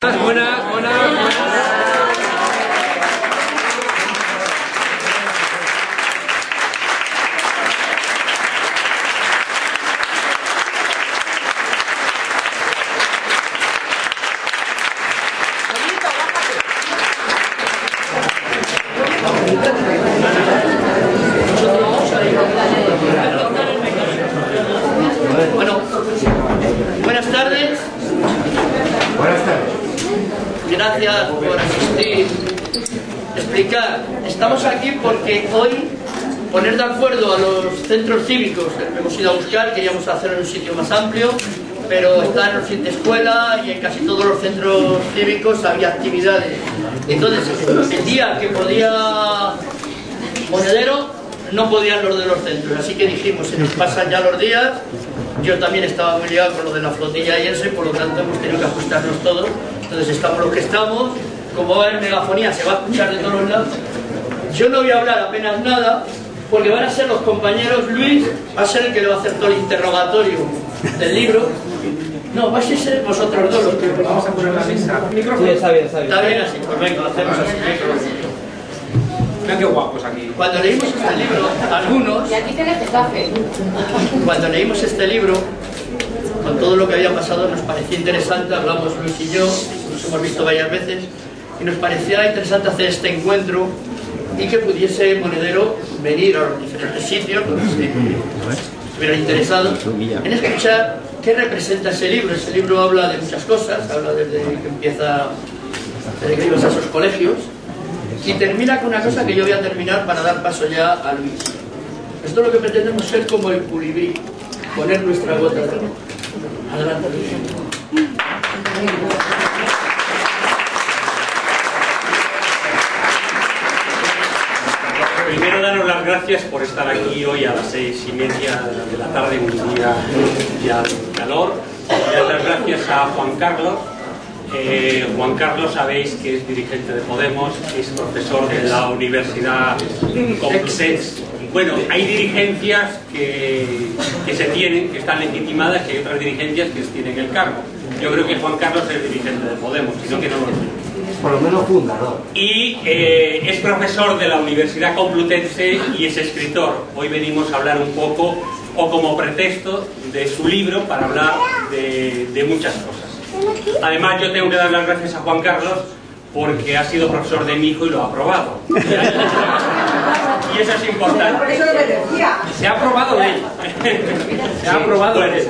Buenas. Bueno, buenas tardes. Buenas tardes. Gracias por asistir. Explicar. Estamos aquí porque hoy poner de acuerdo a los centros cívicos que hemos ido a buscar, queríamos hacerlo en un sitio más amplio, pero está en los fin de escuela y en casi todos los centros cívicos había actividades. Entonces, el día que podía Monedero, no podían los de los centros, así que dijimos, se nos pasan ya los días. Yo también estaba muy ligado con lo de la flotilla y eso, y por lo tanto hemos tenido que ajustarnos todos. Entonces estamos los que estamos, como va a haber megafonía, se va a escuchar de todos los lados. Yo no voy a hablar apenas nada, porque van a ser los compañeros. Luis va a ser el que le va a hacer todo el interrogatorio del libro. No, vais a ser vosotros dos los que vamos a poner la mesa. Sí, está bien. Está bien así, pues venga, hacemos así. Mira qué guapos aquí. Cuando leímos este libro, algunos, Y aquí tienes café. cuando leímos este libro, con todo lo que había pasado, nos parecía interesante, hablamos Luis y yo, nos hemos visto varias veces, y nos parecía interesante hacer este encuentro y que pudiese Monedero venir a los diferentes sitios donde se estuvieran interesados en escuchar qué representa ese libro. Ese libro habla de muchas cosas, habla desde que empieza, desde que ibas a esos colegios, y termina con una cosa que yo voy a terminar para dar paso ya a Luis. Esto es lo que pretendemos ser como el Colibrí, poner nuestra gota de agua. Adelante, Luis. Primero, daros las gracias por estar aquí hoy a las 6:30 de la tarde, un día ya de calor. Dar las gracias a Juan Carlos. Juan Carlos, sabéis que es dirigente de Podemos, es profesor de la Universidad Complutense. Bueno, hay dirigencias que se tienen, que están legitimadas, y hay otras dirigencias que tienen el cargo. Yo creo que Juan Carlos es dirigente de Podemos, sino que no lo sé. Por lo menos fundador. Y es profesor de la Universidad Complutense y es escritor. Hoy venimos a hablar un poco, o como pretexto, de su libro para hablar de muchas cosas. Además, yo tengo que dar las gracias a Juan Carlos porque ha sido profesor de mi hijo y lo ha aprobado. Y eso es importante. Por eso lo que decía. Se ha aprobado él. Se ha aprobado él.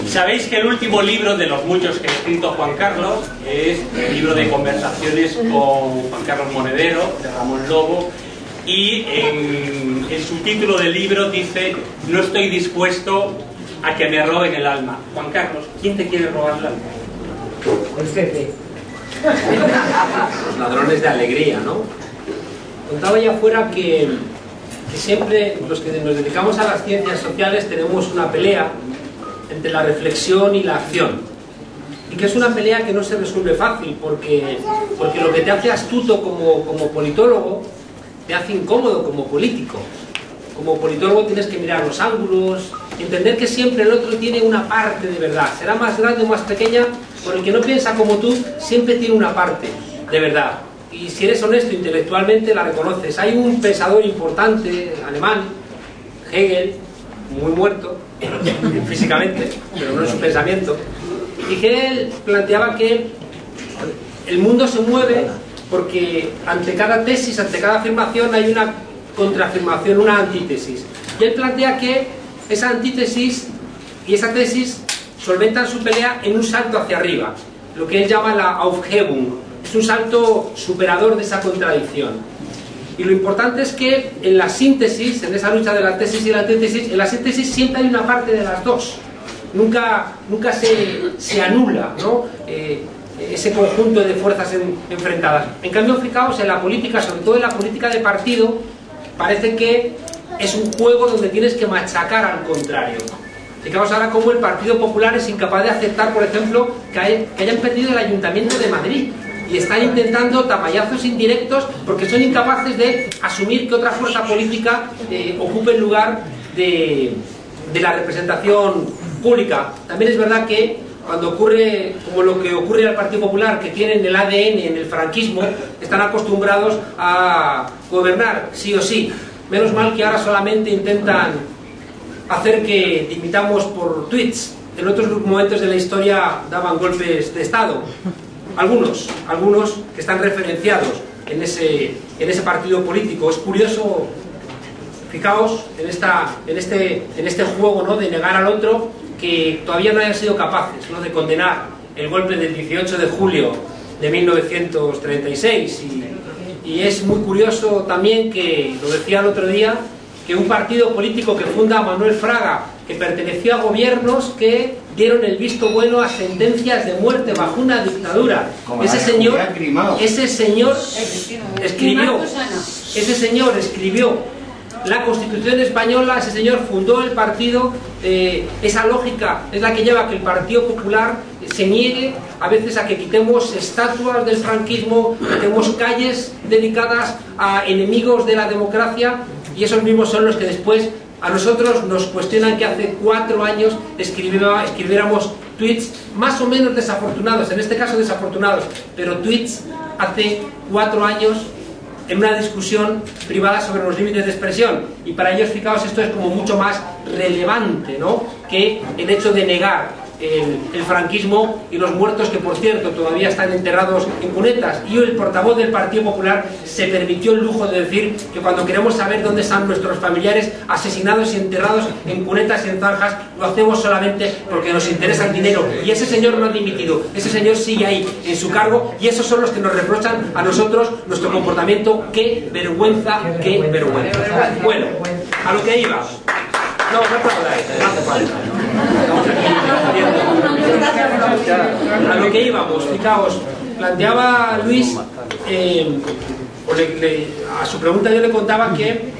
Sabéis que el último libro de los muchos que ha escrito Juan Carlos es el libro de conversaciones con Juan Carlos Monedero, de Ramón Lobo, y en el subtítulo del libro dice: no estoy dispuesto a que me roben el alma. Juan Carlos, ¿quién te quiere robar el alma? El Pepe. Los ladrones de alegría, ¿no? Contaba ya afuera que siempre los que nos dedicamos a las ciencias sociales tenemos una pelea entre la reflexión y la acción. Y que es una pelea que no se resuelve fácil, porque lo que te hace astuto como politólogo te hace incómodo como político. Como politólogo tienes que mirar los ángulos, entender que siempre el otro tiene una parte de verdad. Será más grande o más pequeña, por el que no piensa como tú, siempre tiene una parte de verdad. Y si eres honesto intelectualmente, la reconoces. Hay un pensador importante, alemán, Hegel, muy muerto, físicamente, pero no en su pensamiento. Y Hegel planteaba que el mundo se mueve porque ante cada tesis, ante cada afirmación hay una contraafirmación, una antítesis. Y él plantea que esa antítesis y esa tesis solventan su pelea en un salto hacia arriba, lo que él llama la Aufhebung. Es un salto superador de esa contradicción. Y lo importante es que en la síntesis, en esa lucha de la tesis y la antítesis, en la síntesis siempre hay una parte de las dos. Nunca se anula, ¿no? Ese conjunto de fuerzas enfrentadas. En cambio, fijaos, en la política, sobre todo en la política de partido, parece que es un juego donde tienes que machacar al contrario. Fijaos ahora cómo el Partido Popular es incapaz de aceptar, por ejemplo, que hayan perdido el Ayuntamiento de Madrid. Y están intentando tapallazos indirectos porque son incapaces de asumir que otra fuerza política ocupe el lugar de la representación pública. También es verdad que cuando ocurre como lo que ocurre al Partido Popular, que tienen el ADN en el franquismo, están acostumbrados a gobernar sí o sí. Menos mal que ahora solamente intentan hacer que dimitamos por tweets. En otros momentos de la historia daban golpes de Estado. Algunos que están referenciados en ese partido político. Es curioso, fijaos, en este juego, ¿no?, de negar al otro, que todavía no hayan sido capaces, ¿no?, de condenar el golpe del 18 de julio de 1936. Y es muy curioso también que, lo decía el otro día, que un partido político que funda Manuel Fraga, que perteneció a gobiernos que dieron el visto bueno a sentencias de muerte bajo una dictadura. Ese señor escribió la Constitución española, ese señor fundó el partido. Esa lógica es la que lleva a que el Partido Popular se niegue a veces a que quitemos estatuas del franquismo, quitemos calles dedicadas a enemigos de la democracia, y esos mismos son los que después a nosotros nos cuestionan que hace 4 años escribiéramos tweets más o menos desafortunados, en este caso desafortunados, pero tweets hace 4 años en una discusión privada sobre los límites de expresión. Y para ellos, fijaos, esto es como mucho más relevante, ¿no?, que el hecho de negar el franquismo y los muertos, que por cierto todavía están enterrados en cunetas. Y el portavoz del Partido Popular se permitió el lujo de decir que cuando queremos saber dónde están nuestros familiares asesinados y enterrados en cunetas y en zanjas, lo hacemos solamente porque nos interesa el dinero. Y ese señor no ha dimitido, ese señor sigue ahí en su cargo, y esos son los que nos reprochan a nosotros nuestro comportamiento. ¡Qué vergüenza, qué vergüenza! Bueno, a lo que iba. No, no aplaudáis, no hace falta. A lo que íbamos, fijaos, planteaba Luis, a su pregunta yo le contaba que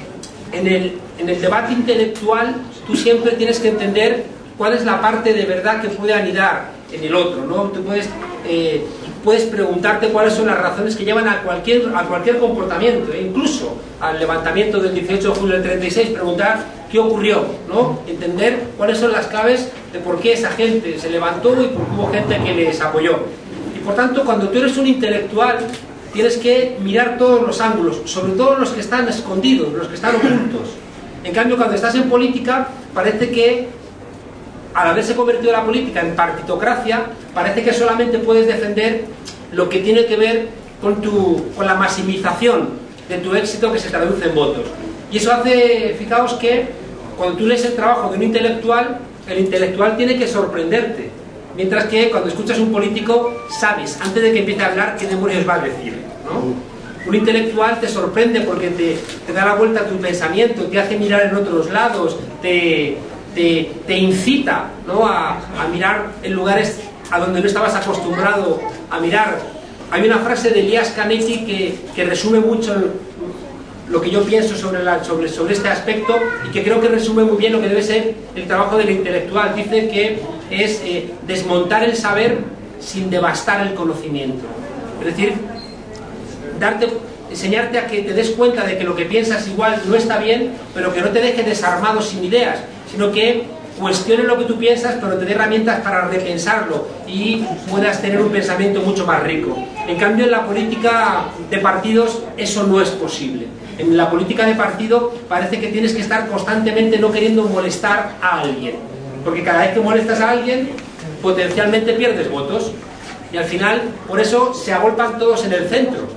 en el debate intelectual tú siempre tienes que entender cuál es la parte de verdad que puede anidar en el otro, ¿no? Tú puedes preguntarte cuáles son las razones que llevan a cualquier comportamiento, incluso al levantamiento del 18 de julio del 36, preguntar qué ocurrió, ¿no? Entender cuáles son las claves de por qué esa gente se levantó y por qué hubo gente que les apoyó. Y por tanto, cuando tú eres un intelectual, tienes que mirar todos los ángulos, sobre todo los que están escondidos, los que están ocultos. En cambio, cuando estás en política, parece que al haberse convertido la política en partitocracia, parece que solamente puedes defender lo que tiene que ver con la maximización de tu éxito, que se traduce en votos. Y eso hace, fijaos, que cuando tú lees el trabajo de un intelectual, el intelectual tiene que sorprenderte, mientras que cuando escuchas a un político sabes, antes de que empiece a hablar, qué demonios va a decir, ¿no? Un intelectual te sorprende porque te da la vuelta a tu pensamiento, te hace mirar en otros lados, te incita, ¿no?, a mirar en lugares a donde no estabas acostumbrado a mirar. Hay una frase de Elias Canetti que resume mucho lo que yo pienso sobre este aspecto, y que creo que resume muy bien lo que debe ser el trabajo del intelectual. Dice que es desmontar el saber sin devastar el conocimiento. Es decir, enseñarte a que te des cuenta de que lo que piensas igual no está bien, pero que no te deje desarmado sin ideas, sino que cuestione lo que tú piensas, pero te dé herramientas para repensarlo y puedas tener un pensamiento mucho más rico. En cambio, en la política de partidos eso no es posible. En la política de partido parece que tienes que estar constantemente no queriendo molestar a alguien, porque cada vez que molestas a alguien potencialmente pierdes votos, y al final por eso se agolpan todos en el centro,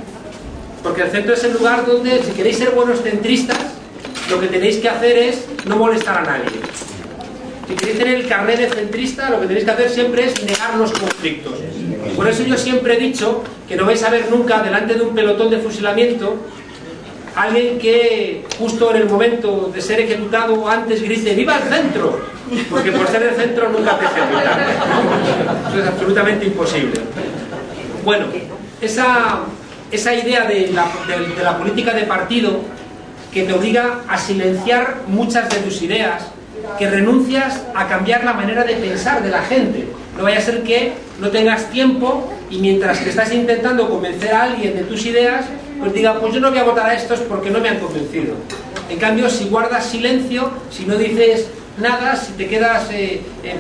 porque el centro es el lugar donde, si queréis ser buenos centristas, lo que tenéis que hacer es no molestar a nadie. Si queréis tener el carnet de centrista, lo que tenéis que hacer siempre es negar los conflictos. Y por eso yo siempre he dicho que no vais a ver nunca delante de un pelotón de fusilamiento alguien que justo en el momento de ser ejecutado antes grite ¡viva el centro! Porque por ser el centro nunca te ejecutan, ¿no? Eso es absolutamente imposible. Bueno, esa idea de la política de partido, que te obliga a silenciar muchas de tus ideas, que renuncias a cambiar la manera de pensar de la gente. No vaya a ser que no tengas tiempo y mientras que estás intentando convencer a alguien de tus ideas, pues diga, pues yo no voy a votar a estos porque no me han convencido. En cambio, si guardas silencio, si no dices nada si te quedas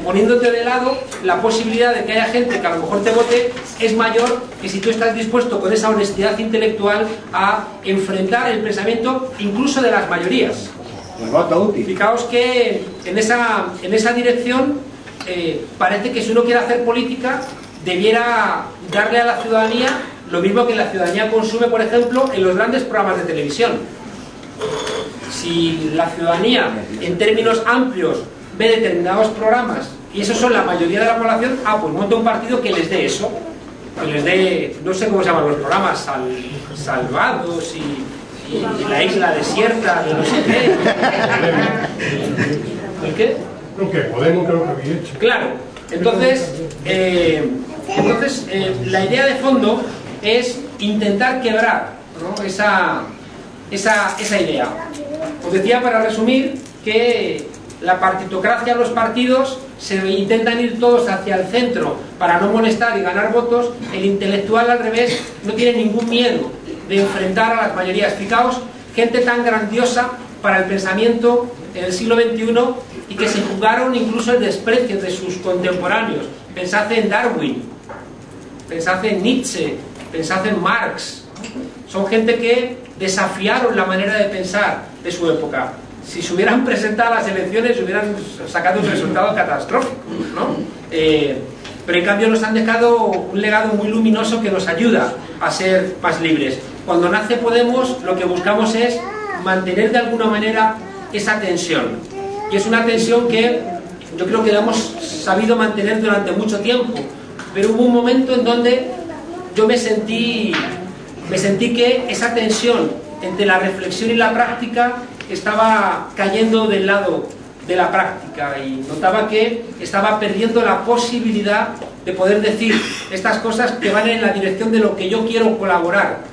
poniéndote de lado. La posibilidad de que haya gente que a lo mejor te vote es mayor que si tú estás dispuesto con esa honestidad intelectual a enfrentar el pensamiento incluso de las mayorías. El voto útil. Fijaos que en esa dirección parece que si uno quiere hacer política debiera darle a la ciudadanía lo mismo que la ciudadanía consume, por ejemplo, en los grandes programas de televisión. Si la ciudadanía, en términos amplios, ve determinados programas y esos son la mayoría de la población, pues monta un partido que les dé eso, que les dé, no sé cómo se llaman los programas, Salvados y La Isla Desierta y no sé qué. ¿El qué? Lo que Podemos creo que había hecho. Claro, entonces la idea de fondo es intentar quebrar, ¿no?, esa idea. Os decía, para resumir, que la partitocracia, los partidos se intentan ir todos hacia el centro para no molestar y ganar votos. El intelectual, al revés, no tiene ningún miedo de enfrentar a las mayorías. Fijaos, gente tan grandiosa para el pensamiento en el siglo XXI y que se jugaron incluso el desprecio de sus contemporáneos. Pensad en Darwin, pensad en Nietzsche, pensad en Marx. Son gente que desafiaron la manera de pensar de su época. Si se hubieran presentado a las elecciones hubieran sacado un resultado catastrófico, ¿no? Pero en cambio nos han dejado un legado muy luminoso que nos ayuda a ser más libres. Cuando nace Podemos, lo que buscamos es mantener de alguna manera esa tensión. Y es una tensión que yo creo que la hemos sabido mantener durante mucho tiempo. Pero hubo un momento en donde yo me sentí que esa tensión entre la reflexión y la práctica estaba cayendo del lado de la práctica y notaba que estaba perdiendo la posibilidad de poder decir estas cosas que van en la dirección de lo que yo quiero colaborar.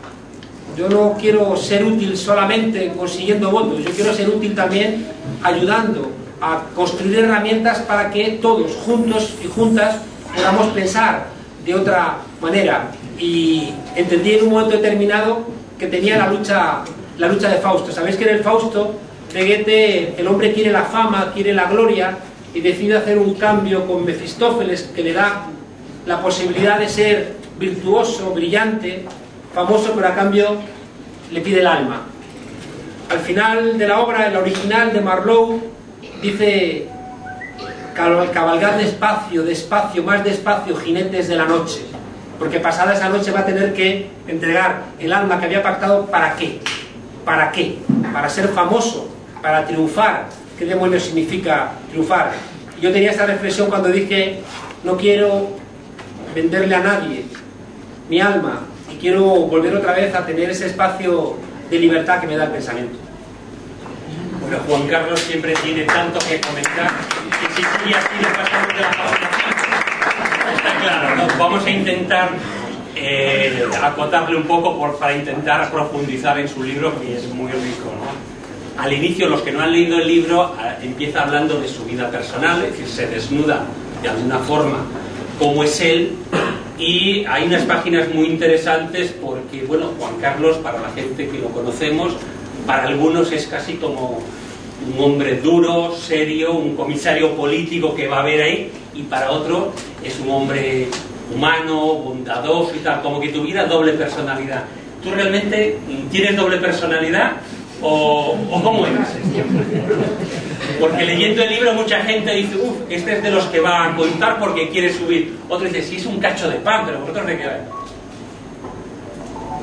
Yo no quiero ser útil solamente consiguiendo votos, yo quiero ser útil también ayudando a construir herramientas para que todos, juntos y juntas, podamos pensar de otra manera. Y entendí en un momento determinado que tenía la lucha de Fausto. Sabéis que en el Fausto de Goethe el hombre quiere la fama, quiere la gloria y decide hacer un cambio con Mefistófeles que le da la posibilidad de ser virtuoso, brillante, famoso, pero a cambio le pide el alma. Al final de la obra, en la original de Marlowe, dice: cabalgad despacio, despacio, más despacio, jinetes de la noche, porque pasada esa noche va a tener que entregar el alma que había pactado. ¿Para qué? ¿Para qué? Para ser famoso, para triunfar. ¿Qué demonios significa triunfar? Y yo tenía esa reflexión cuando dije: no quiero venderle a nadie mi alma y quiero volver otra vez a tener ese espacio de libertad que me da el pensamiento. Bueno, Juan Carlos siempre tiene tanto que comentar que si sigue así le pasamos de la palabra. Está claro, ¿no? Vamos a intentar acotarle un poco para intentar profundizar en su libro, que es muy rico, ¿no? Al inicio, los que no han leído el libro, empieza hablando de su vida personal, es decir, se desnuda de alguna forma cómo es él, y hay unas páginas muy interesantes porque, bueno, Juan Carlos, para la gente que lo conocemos, para algunos es casi como un hombre duro, serio, un comisario político que va a ver ahí, y para otro es un hombre humano, bondadoso y tal, como que tuviera doble personalidad. ¿Tú realmente tienes doble personalidad o cómo eres? Porque leyendo el libro mucha gente dice: uff, este es de los que va a contar porque quiere subir. Otro dice: sí, es un cacho de pan, pero ¿vosotros de qué vais?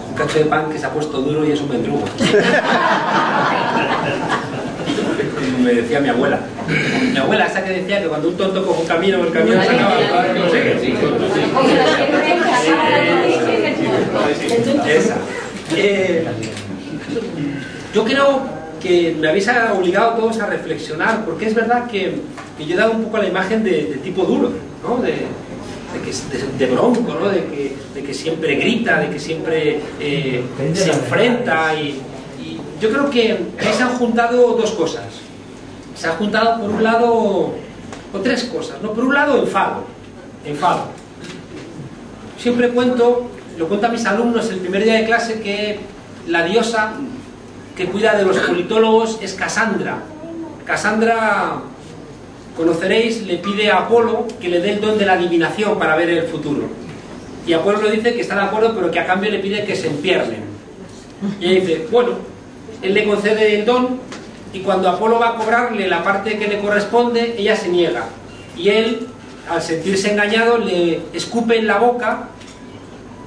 Un cacho de pan que se ha puesto duro y es un mendrugo. Me decía mi abuela. Mi abuela, esa que decía que cuando un tonto coge un camino, el camino se acaba. No sé qué. Esa. Yo creo que me habéis obligado todos a reflexionar, porque es verdad que yo he dado un poco la imagen de tipo duro, ¿no? De bronco, ¿no? De que siempre grita, de que siempre se enfrenta, y yo creo que ahí se han juntado dos cosas. Se han juntado, por un lado, o tres cosas, ¿no? Por un lado, enfado. Siempre lo cuento a mis alumnos el primer día de clase, que la diosa que cuida de los politólogos es Casandra. Casandra conoceréis, le pide a Apolo que le dé el don de la adivinación para ver el futuro. Y Apolo le dice que está de acuerdo, pero que a cambio le pide que se empiernen. Y ella dice, bueno, él le concede el don, y cuando Apolo va a cobrarle la parte que le corresponde, ella se niega. Y él, al sentirse engañado, le escupe en la boca,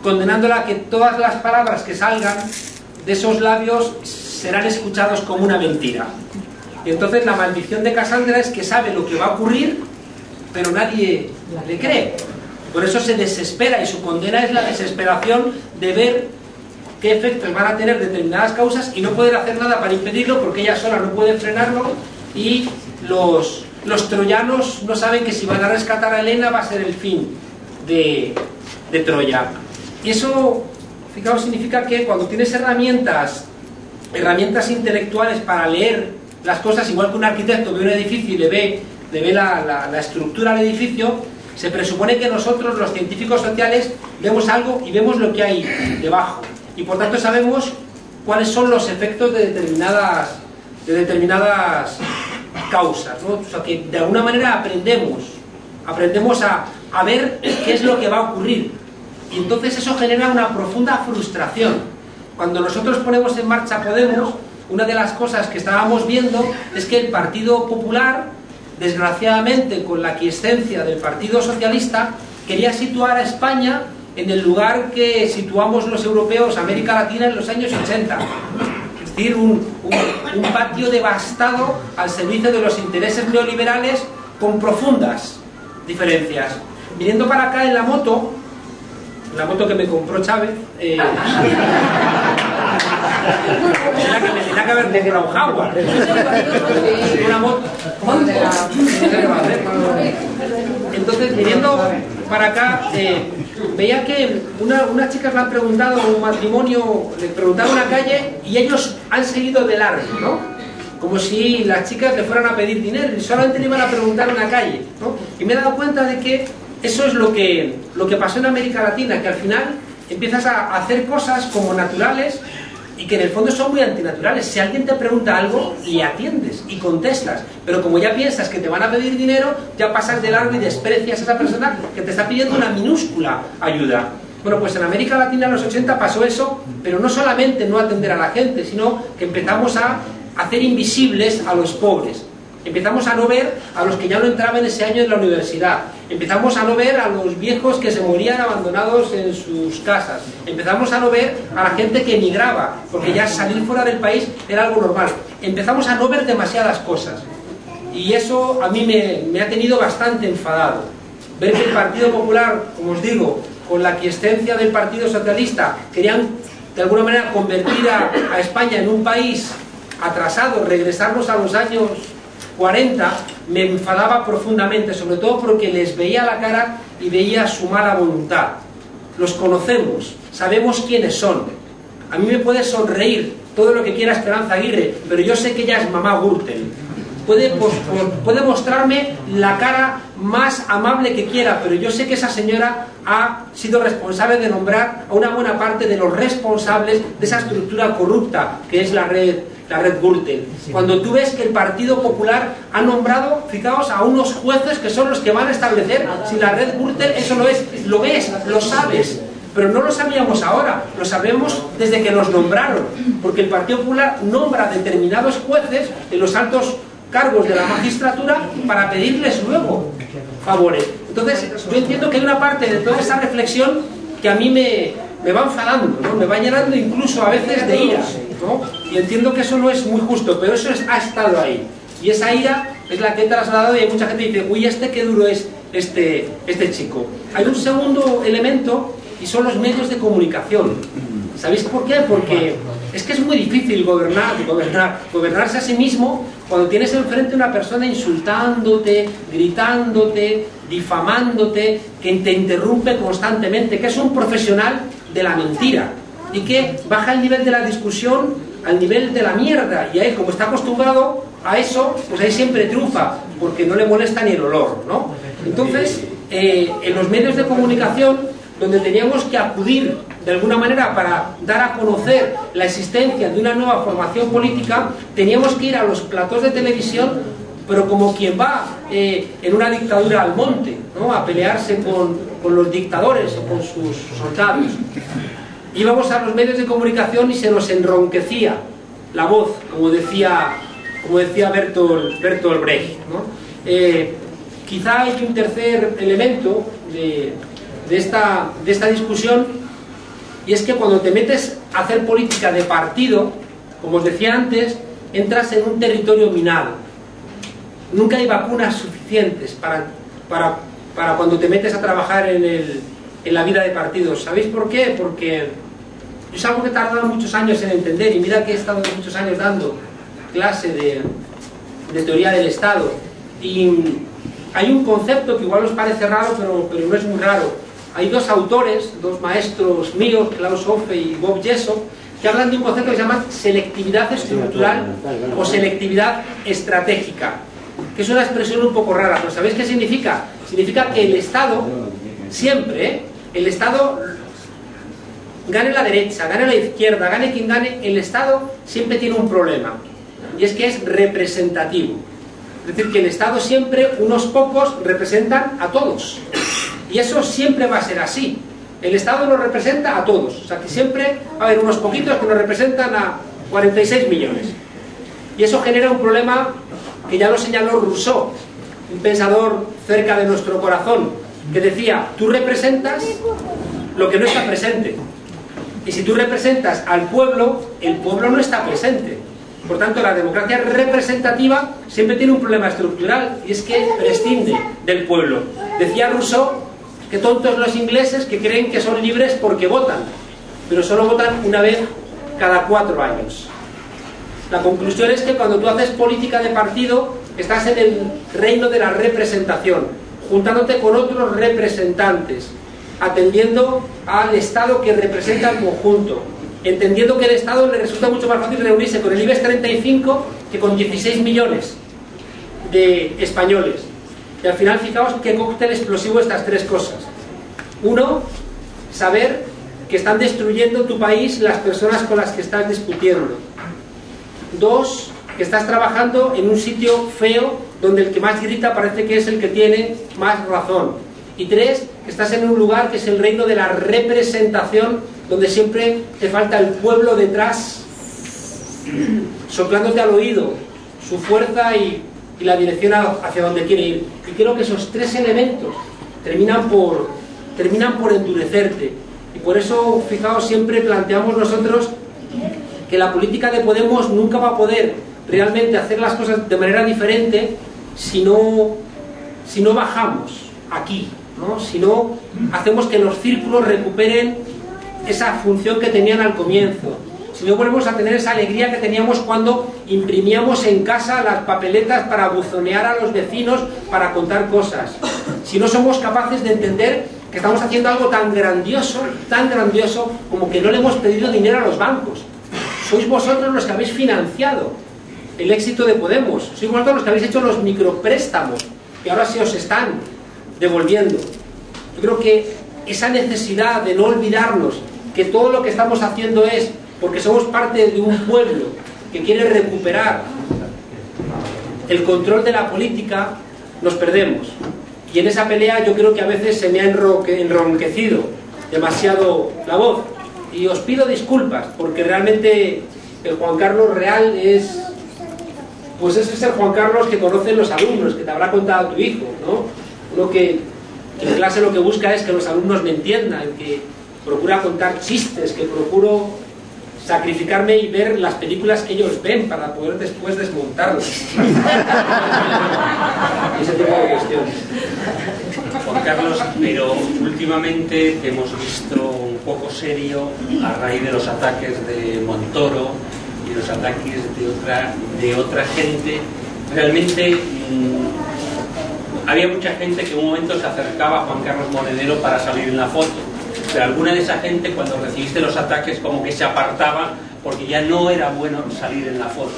condenándola a que todas las palabras que salgan de esos labios serán escuchados como una mentira. Y entonces la maldición de Casandra es que sabe lo que va a ocurrir, pero nadie le cree. Por eso se desespera, y su condena es la desesperación de ver qué efectos van a tener determinadas causas y no poder hacer nada para impedirlo, porque ella sola no puede frenarlo, y los troyanos no saben que si van a rescatar a Helena va a ser el fin de Troya. Y eso, fijaos, significa que cuando tienes herramientas intelectuales para leer las cosas, igual que un arquitecto ve un edificio y le ve la estructura del edificio, se presupone que nosotros, los científicos sociales, vemos algo y vemos lo que hay debajo. Y por tanto sabemos cuáles son los efectos de determinadas causas, ¿no? O sea, que de alguna manera aprendemos a ver qué es lo que va a ocurrir. Y entonces eso genera una profunda frustración. Cuando nosotros ponemos en marcha Podemos, una de las cosas que estábamos viendo es que el Partido Popular, desgraciadamente con la aquiescencia del Partido Socialista, quería situar a España en el lugar que situamos los europeos a América Latina en los años 80. Es decir, un patio devastado al servicio de los intereses neoliberales, con profundas diferencias. Viniendo para acá en la moto que me compró Chávez, tenía que haber comprado un Jaguar. Una moto. Entonces, viniendo para acá, veía que unas chicas le han preguntado un matrimonio, le preguntaron una calle y ellos han seguido de largo, ¿no? Como si las chicas le fueran a pedir dinero y solamente le iban a preguntar una calle, ¿no? Y me he dado cuenta de que eso es lo que pasó en América Latina, que al final empiezas a hacer cosas como naturales y que en el fondo son muy antinaturales. Si alguien te pregunta algo, le atiendes y contestas, pero como ya piensas que te van a pedir dinero, ya pasas de largo y desprecias a esa persona que te está pidiendo una minúscula ayuda. Bueno, pues en América Latina en los 80 pasó eso, pero no solamente no atender a la gente, sino que empezamos a hacer invisibles a los pobres. Empezamos a no ver a los que ya no entraban ese año en la universidad. Empezamos a no ver a los viejos que se morían abandonados en sus casas. Empezamos a no ver a la gente que emigraba, porque ya salir fuera del país era algo normal. Empezamos a no ver demasiadas cosas. Y eso a mí me ha tenido bastante enfadado. Ver que el Partido Popular, como os digo, con la aquiescencia del Partido Socialista, querían de alguna manera convertir a España en un país atrasado, regresarnos a los años 40, me enfadaba profundamente, sobre todo porque les veía la cara y veía su mala voluntad. Los conocemos, sabemos quiénes son. A mí me puede sonreír todo lo que quiera Esperanza Aguirre, pero yo sé que ella es mamá Gürtel. Puede mostrarme la cara más amable que quiera, pero yo sé que esa señora ha sido responsable de nombrar a una buena parte de los responsables de esa estructura corrupta que es la red Gürtel. Cuando tú ves que el Partido Popular ha nombrado, fijaos, a unos jueces que son los que van a establecer si la red Gürtel eso no es, lo ves, lo sabes, pero no lo sabíamos ahora, lo sabemos desde que los nombraron, porque el Partido Popular nombra determinados jueces en los altos cargos de la magistratura para pedirles luego favores. Entonces yo entiendo que hay una parte de toda esa reflexión que a mí me va enfadando, ¿no? Me va llenando incluso a veces de ira, ¿no? Y entiendo que eso no es muy justo, pero eso ha estado ahí. Y esa ira es la que he trasladado y hay mucha gente que dice, uy, qué duro es este chico. Hay un segundo elemento y son los medios de comunicación. ¿Sabéis por qué? Porque es que es muy difícil gobernarse a sí mismo cuando tienes enfrente una persona insultándote, gritándote, difamándote, que te interrumpe constantemente, que es un profesional de la mentira y que baja el nivel de la discusión al nivel de la mierda, y ahí, como está acostumbrado a eso, pues ahí siempre triunfa, porque no le molesta ni el olor, ¿no? Entonces, en los medios de comunicación, donde teníamos que acudir de alguna manera para dar a conocer la existencia de una nueva formación política, teníamos que ir a los platós de televisión pero como quien va en una dictadura al monte, ¿no?, a pelearse con los dictadores o con sus soldados. Íbamos a los medios de comunicación y se nos enronquecía la voz, como decía Bertolt Brecht, ¿no? Quizá hay un tercer elemento de esta discusión, y es que cuando te metes a hacer política de partido, como os decía antes, entras en un territorio minado. Nunca hay vacunas suficientes para cuando te metes a trabajar en la vida de partidos. ¿Sabéis por qué? Porque es algo que he tardado muchos años en entender, y mira que he estado muchos años dando clase de teoría del Estado, y hay un concepto que igual os parece raro, pero no es muy raro. Hay dos autores, dos maestros míos, Klaus Hofe y Bob Jessop, que hablan de un concepto que se llama selectividad estructural o selectividad estratégica, que es una expresión un poco rara, pero ¿sabéis qué significa? Significa que el Estado, siempre, el Estado, gane la derecha, gane la izquierda, gane quien gane, el Estado siempre tiene un problema, y es que es representativo. Es decir, que el Estado siempre, unos pocos representan a todos, y eso siempre va a ser así. El Estado nos representa a todos, o sea que siempre va a haber unos poquitos que nos representan a 46 millones. Y eso genera un problema que ya lo señaló Rousseau, un pensador cerca de nuestro corazón, que decía: tú representas lo que no está presente. Y si tú representas al pueblo, el pueblo no está presente. Por tanto, la democracia representativa siempre tiene un problema estructural, y es que prescinde del pueblo. Decía Rousseau que tontos los ingleses que creen que son libres porque votan, pero solo votan una vez cada 4 años. La conclusión es que cuando tú haces política de partido, estás en el reino de la representación, juntándote con otros representantes, atendiendo al Estado que representa el conjunto, entendiendo que al Estado le resulta mucho más fácil reunirse con el IBEX 35 que con 16 millones de españoles. Y al final, fijaos qué cóctel explosivo estas tres cosas. Uno, saber que están destruyendo tu país las personas con las que estás discutiendo. Dos, que estás trabajando en un sitio feo donde el que más grita parece que es el que tiene más razón. Y tres, que estás en un lugar que es el reino de la representación, donde siempre te falta el pueblo detrás, soplándote al oído su fuerza y la dirección hacia donde quiere ir. Y creo que esos tres elementos terminan por endurecerte. Y por eso, fijaos, siempre planteamos nosotros que la política de Podemos nunca va a poder realmente hacer las cosas de manera diferente si no bajamos aquí, ¿no? Si no hacemos que los círculos recuperen esa función que tenían al comienzo. Si no volvemos a tener esa alegría que teníamos cuando imprimíamos en casa las papeletas para buzonear a los vecinos para contar cosas. Si no somos capaces de entender que estamos haciendo algo tan grandioso como que no le hemos pedido dinero a los bancos. Sois vosotros los que habéis financiado el éxito de Podemos. Sois vosotros los que habéis hecho los micropréstamos que ahora se os están devolviendo. Yo creo que esa necesidad de no olvidarnos que todo lo que estamos haciendo es porque somos parte de un pueblo que quiere recuperar el control de la política, nos perdemos. Y en esa pelea yo creo que a veces se me ha enronquecido demasiado la voz. Y os pido disculpas, porque realmente el Juan Carlos real es... pues ese es el Juan Carlos que conocen los alumnos, que te habrá contado tu hijo, ¿no? Uno que en clase lo que busca es que los alumnos me entiendan, que procura contar chistes, que procuro sacrificarme y ver las películas que ellos ven para poder después desmontarlas. Y ese tipo de cuestiones. Juan Carlos, pero últimamente te hemos visto un poco serio a raíz de los ataques de Montoro y los ataques de otra gente. Realmente había mucha gente que en un momento se acercaba a Juan Carlos Monedero para salir en la foto, pero alguna de esa gente, cuando recibiste los ataques, como que se apartaba porque ya no era bueno salir en la foto.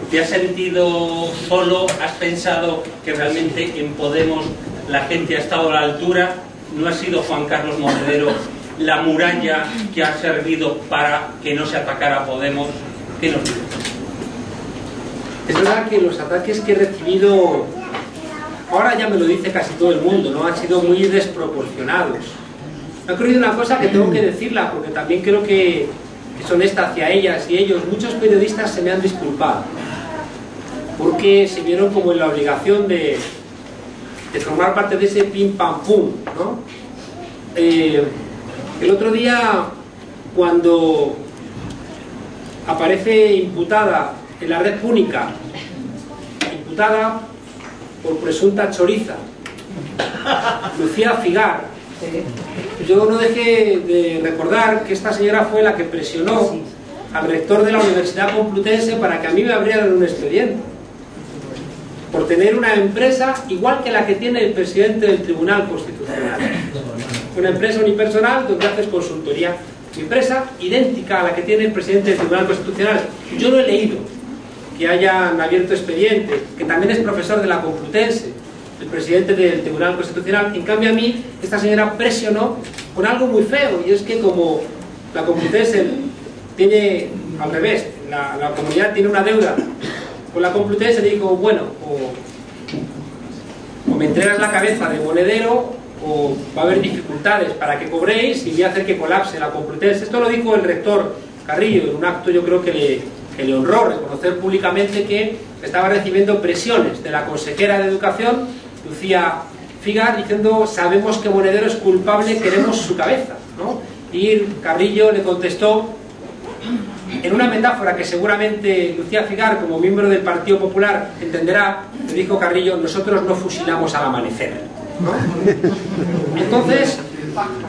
¿Te has sentido solo? ¿Has pensado que realmente en Podemos la gente ha estado a la altura? ¿No ha sido Juan Carlos Monedero la muralla que ha servido para que no se atacara a Podemos? ¿Qué nos dices? Es verdad que los ataques que he recibido, ahora ya me lo dice casi todo el mundo, ¿no? Han sido muy desproporcionados. Me ha ocurrido una cosa que tengo que decirla, porque también creo que es honesta hacia ellas y ellos. Muchos periodistas se me han disculpado, porque se vieron como en la obligación de formar parte de ese pim pam pum, ¿no? El otro día, cuando aparece imputada en la Red Púnica, imputada por presunta choriza, Lucía Figar, yo no dejé de recordar que esta señora fue la que presionó al rector de la Universidad Complutense para que a mí me abrieran un expediente por tener una empresa igual que la que tiene el presidente del Tribunal Constitucional, una empresa unipersonal donde haces consultoría. Mi empresa idéntica a la que tiene el presidente del Tribunal Constitucional. Yo no he leído que hayan abierto expediente, que también es profesor de la Complutense, el presidente del Tribunal Constitucional. En cambio, a mí esta señora presionó con algo muy feo, y es que como la Complutense tiene, al revés, la comunidad tiene una deuda con la Complutense, le dijo, bueno, o me entregas la cabeza de monedero, o va a haber dificultades para que cobréis y voy a hacer que colapse la Complutense. Esto lo dijo el rector Carrillo en un acto, yo creo que le honró reconocer públicamente que estaba recibiendo presiones de la consejera de Educación, Lucía Figar, diciendo, sabemos que Monedero es culpable, queremos su cabeza, ¿no? Y Carrillo le contestó en una metáfora que seguramente Lucía Figar, como miembro del Partido Popular, entenderá. Le dijo Carrillo, nosotros no fusilamos al amanecer, ¿no? Entonces,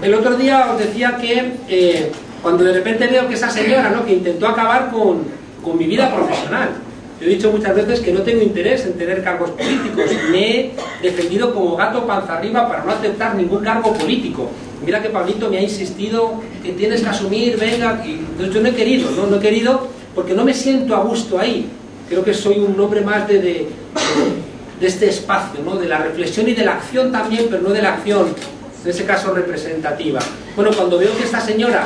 el otro día os decía que cuando de repente veo que esa señora, ¿no?, que intentó acabar con mi vida profesional, yo he dicho muchas veces que no tengo interés en tener cargos políticos, me he defendido como gato panza arriba para no aceptar ningún cargo político. Mira que Pablito me ha insistido que tienes que asumir, venga, y yo no he querido, no he querido porque no me siento a gusto ahí. Creo que soy un hombre más de este espacio, ¿no?, de la reflexión y de la acción también, pero no de la acción, en ese caso representativa. Bueno, cuando veo que esta señora,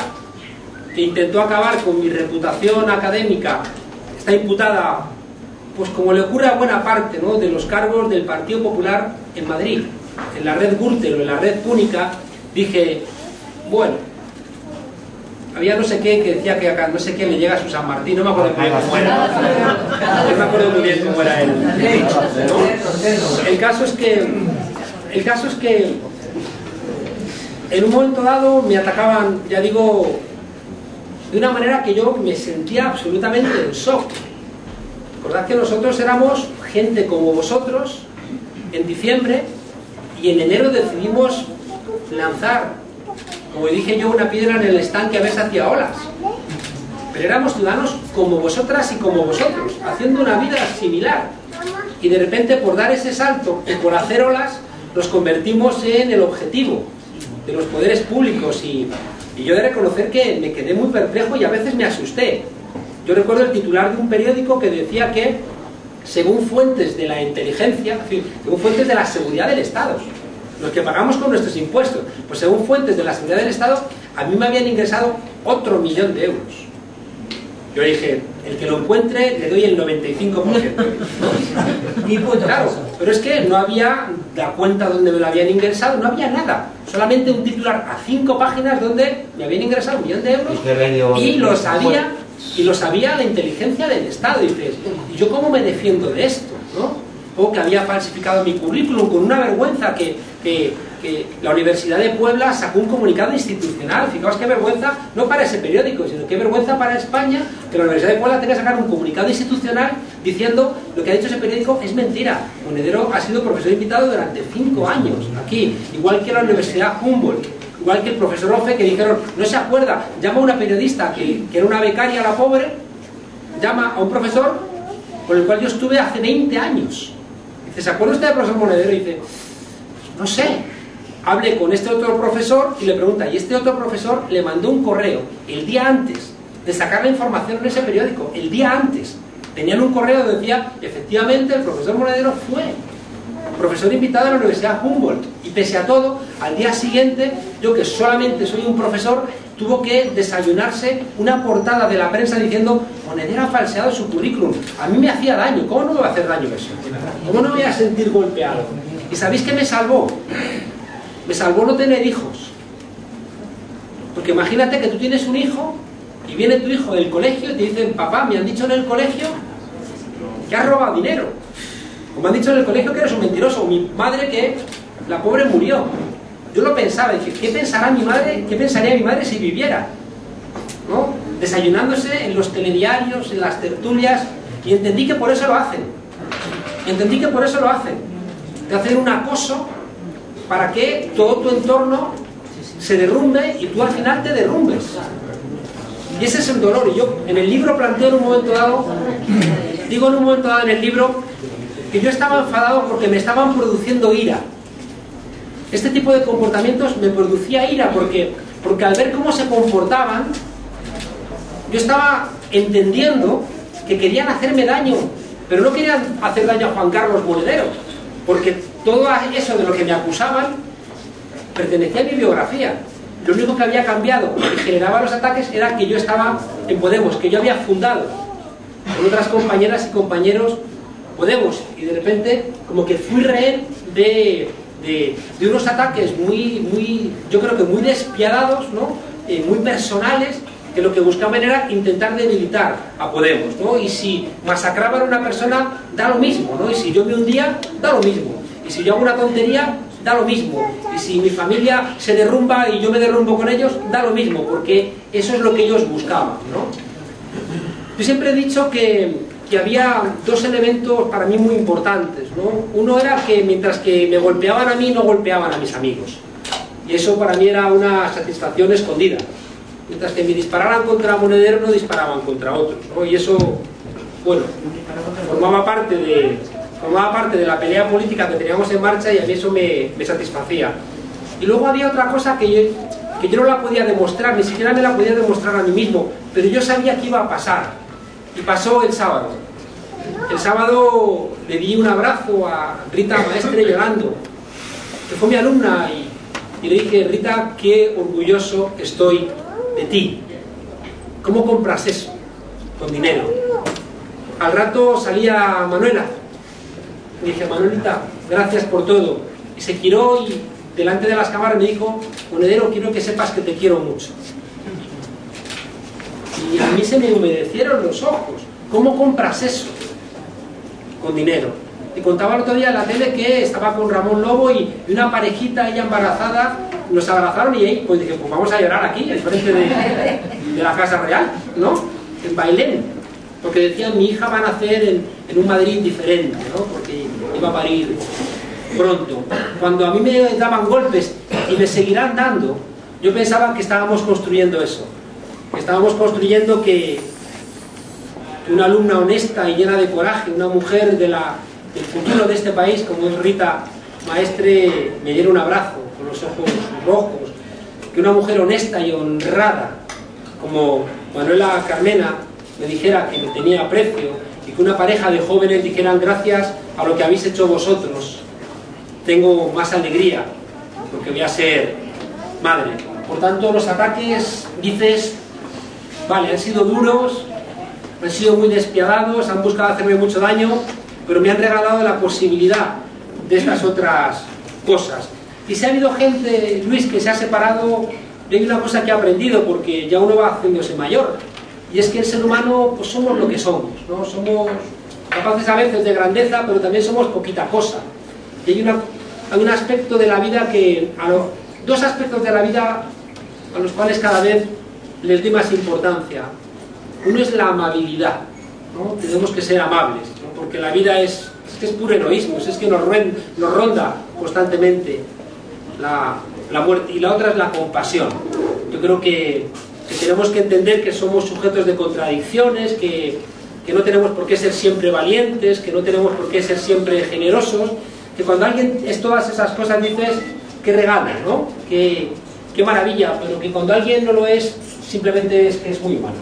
que intentó acabar con mi reputación académica, está imputada, pues como le ocurre a buena parte, ¿no?, de los cargos del Partido Popular en Madrid, en la red Gürtel o en la red Púnica, dije, bueno, había no sé qué que decía que acá no sé qué le llega a su San Martín, no me acuerdo muy bien cómo era, no me acuerdo muy bien cómo era él, ¿no? El caso es que en un momento dado me atacaban, ya digo, de una manera que yo me sentía absolutamente en shock. Recordad que nosotros éramos gente como vosotros en diciembre, y en enero decidimos lanzar, como dije yo, una piedra en el estanque a ver si hacía olas. Pero éramos ciudadanos como vosotras y como vosotros, haciendo una vida similar. Y de repente, por dar ese salto y por hacer olas, nos convertimos en el objetivo de los poderes públicos. Y yo he de reconocer que me quedé muy perplejo y a veces me asusté. Yo recuerdo el titular de un periódico que decía que, según fuentes de la inteligencia, es decir, según fuentes de la seguridad del Estado, los que pagamos con nuestros impuestos, pues según fuentes de la seguridad del Estado, a mí me habían ingresado otro 1.000.000 de euros. Yo dije, el que lo encuentre le doy el 95%. Claro, pero es que no había la cuenta donde me lo habían ingresado, no había nada. Solamente un titular a 5 páginas donde me habían ingresado 1.000.000 de euros y lo sabía la inteligencia del Estado. Y dices, ¿y yo cómo me defiendo de esto, no? O que había falsificado mi currículum con una vergüenza que la Universidad de Puebla sacó un comunicado institucional. Fijaos qué vergüenza, no para ese periódico, sino qué vergüenza para España que la Universidad de Puebla tenga que sacar un comunicado institucional diciendo lo que ha dicho ese periódico es mentira. Monedero ha sido profesor invitado durante 5 años aquí, igual que la Universidad Humboldt, igual que el profesor Ofe, que dijeron, no se acuerda, llama a una periodista que era una becaria, la pobre, llama a un profesor con el cual yo estuve hace 20 años. Dice, ¿se acuerda usted del profesor Monedero? Y dice, no sé. Hablé con este otro profesor y le pregunta, y este otro profesor le mandó un correo el día antes de sacar la información en ese periódico, el día antes. Tenían un correo que decía, efectivamente, el profesor Monedero fue profesor invitado a la Universidad Humboldt. Y pese a todo, al día siguiente, yo que solamente soy un profesor, tuvo que desayunarse una portada de la prensa diciendo Monedero ha falseado su currículum. A mí me hacía daño. ¿Cómo no me va a hacer daño eso? ¿Cómo no me voy a sentir golpeado? ¿Y sabéis qué me salvó? Me salvó no tener hijos. Porque imagínate que tú tienes un hijo y viene tu hijo del colegio y te dicen, papá, me han dicho en el colegio que has robado dinero. O me han dicho en el colegio que eres un mentiroso. O mi madre que la pobre murió. Yo lo pensaba, dije, ¿qué pensará mi madre? ¿Qué pensaría mi madre si viviera? ¿No? Desayunándose en los telediarios, en las tertulias, y entendí que por eso lo hacen. Entendí que por eso lo hacen. Te hacen un acoso para que todo tu entorno se derrumbe y tú al final te derrumbes. Y ese es el dolor. Y yo en el libro planteo en un momento dado, digo en un momento dado en el libro, que yo estaba enfadado porque me estaban produciendo ira. Este tipo de comportamientos me producía ira porque al ver cómo se comportaban, yo estaba entendiendo que querían hacerme daño, pero no querían hacer daño a Juan Carlos Monedero, porque todo eso de lo que me acusaban pertenecía a mi biografía. Lo único que había cambiado y generaba los ataques era que yo estaba en Podemos, que yo había fundado con otras compañeras y compañeros Podemos, y de repente como que fui rehén de unos ataques muy, yo creo que muy despiadados, ¿no? Muy personales, que lo que buscaban era intentar debilitar a Podemos, ¿no? Y si masacraban a una persona, da lo mismo, ¿no? Y si yo me hundía, da lo mismo. Y si yo hago una tontería, da lo mismo. Y si mi familia se derrumba y yo me derrumbo con ellos, da lo mismo, porque eso es lo que ellos buscaban, ¿no? Yo siempre he dicho que había dos elementos para mí muy importantes, ¿no? Uno era que mientras que me golpeaban a mí, no golpeaban a mis amigos. Y eso para mí era una satisfacción escondida. Mientras que me dispararan contra Monedero, no disparaban contra otros, ¿no? Y eso, bueno, formaba parte de la pelea política que teníamos en marcha y a mí eso me satisfacía. Y luego había otra cosa que yo no la podía demostrar, ni siquiera me la podía demostrar a mí mismo, pero yo sabía que iba a pasar. Y pasó el sábado. El sábado le di un abrazo a Rita Maestre llorando, que fue mi alumna, y le dije, Rita, qué orgulloso estoy de ti. ¿Cómo compras eso? Con dinero. Al rato salía Manuela. Le dije, Manuelita, gracias por todo. Y se giró y delante de las cámaras me dijo, Monedero, quiero que sepas que te quiero mucho. Y a mí se me humedecieron los ojos. ¿Cómo compras eso? Con dinero. Y contaba el otro día en la tele que estaba con Ramón Lobo y una parejita, ella embarazada, nos abrazaron y ahí, pues dije, pues vamos a llorar aquí, en frente de la Casa Real, ¿no? En Bailén. Porque decían, mi hija va a nacer en un Madrid diferente, ¿no? Porque iba a parir pronto. Cuando a mí me daban golpes y me seguirán dando, yo pensaba que estábamos construyendo eso. Que estábamos construyendo que una alumna honesta y llena de coraje, una mujer del futuro de este país, como es Rita Maestre, me diera un abrazo con los ojos rojos, que una mujer honesta y honrada como Manuela Carmena me dijera que me tenía aprecio, y que una pareja de jóvenes dijeran, gracias a lo que habéis hecho vosotros tengo más alegría porque voy a ser madre. Por tanto, los ataques, dices, vale, han sido duros, han sido muy despiadados, han buscado hacerme mucho daño, pero me han regalado la posibilidad de estas otras cosas. Y si ha habido gente, Luis, que se ha separado, hay una cosa que he aprendido, porque ya uno va haciéndose mayor, y es que el ser humano, pues somos lo que somos, ¿no? Somos capaces a veces de grandeza, pero también somos poquita cosa. Y hay un aspecto de la vida que, dos aspectos de la vida a los cuales cada vez les doy más importancia. Uno es la amabilidad, ¿no? Tenemos que ser amables, ¿no? Porque la vida es que es puro egoísmo, es que nos ronda constantemente la muerte. Y la otra es la compasión. Yo creo que tenemos que entender que somos sujetos de contradicciones, que no tenemos por qué ser siempre valientes, que no tenemos por qué ser siempre generosos, que cuando alguien es todas esas cosas dices, qué regalo, ¿no? Qué maravilla, pero que cuando alguien no lo es, simplemente es que es muy humano.